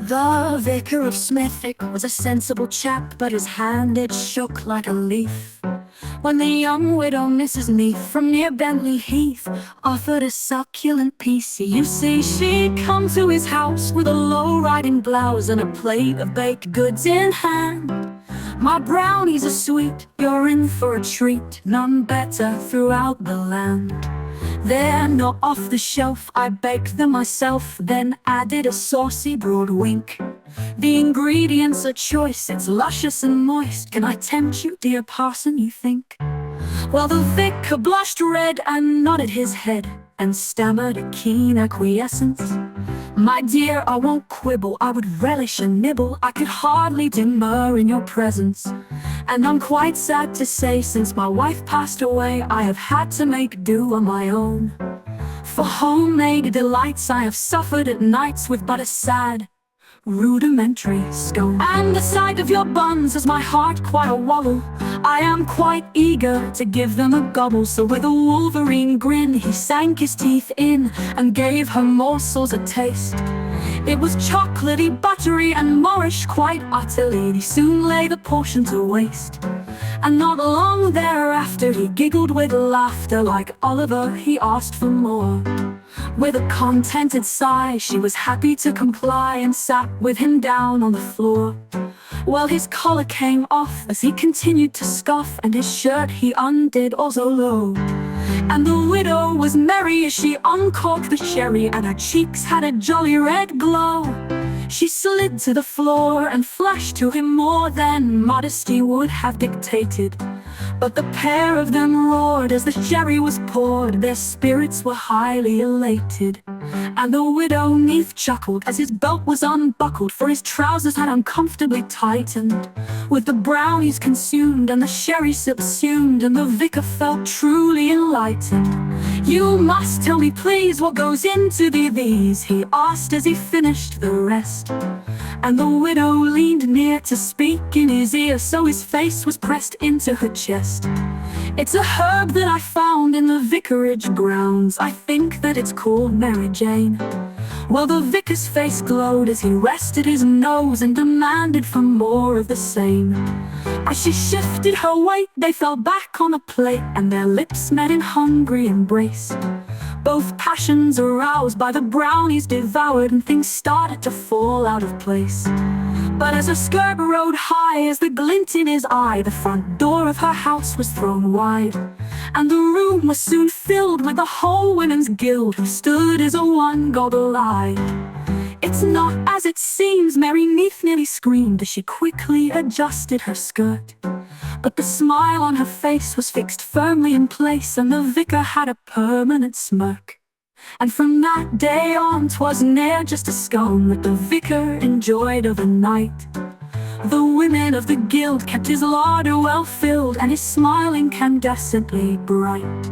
The Vicar of Smithick was a sensible chap, but his hand it shook like a leaf when the young widow Mrs. Neath from near Bentley Heath offered a succulent piece. You see, she'd come to his house with a low-riding blouse and a plate of baked goods in hand. My brownies are sweet, you're in for a treat, none better throughout the land. They're not off the shelf, I baked them myself, then added a saucy broad wink. The ingredients are choice, it's luscious and moist. Can I tempt you, dear parson, you think? Well, the vicar blushed red and nodded his head and stammered a keen acquiescence. My dear, I won't quibble, I would relish a nibble. I could hardly demur in your presence. And I'm quite sad to say, since my wife passed away, I have had to make do on my own. For homemade delights I have suffered at nights with but a sad, rudimentary scone. And the sight of your buns has my heart quite a wobble. I am quite eager to give them a gobble. So with a wolverine grin he sank his teeth in and gave her morsels a taste. It was chocolatey, buttery and Moorish quite utterly. He soon lay the portion to waste, and not long thereafter he giggled with laughter. Like Oliver he asked for more. With a contented sigh she was happy to comply, and sat with him down on the floor. Well, his collar came off as he continued to scoff, and his shirt he undid also low. And the widow was merry as she uncorked the sherry, and her cheeks had a jolly red glow. She slid to the floor and flashed to him more than modesty would have dictated. But the pair of them roared as the sherry was poured. Their spirits were highly elated. And the widow Neath chuckled as his belt was unbuckled, for his trousers had uncomfortably tightened. With the brownies consumed and the sherry subsumed, and the vicar felt truly enlightened. You must tell me please what goes into these, he asked as he finished the rest. And the widow leaned near to speak in his ear, so his face was pressed into her chest. It's a herb that I found in the vicarage grounds. I think that it's called Mary Jane. Well, the vicar's face glowed as he rested his nose and demanded for more of the same. As she shifted her weight, they fell back on the plate, and their lips met in hungry embrace. Both passions aroused by the brownies devoured, and things started to fall out of place. But as her skirt rode high as the glint in his eye, the front door of her house was thrown wide, and the room was soon filled with the whole women's guild, who stood as a one goggle-eyed. It's not as it seems, Mary Neath nearly screamed as she quickly adjusted her skirt. But the smile on her face was fixed firmly in place, and the vicar had a permanent smirk. And from that day on 'twas ne'er just a scone that the vicar enjoyed of a night. The women of the guild kept his larder well filled, and his smile incandescently bright.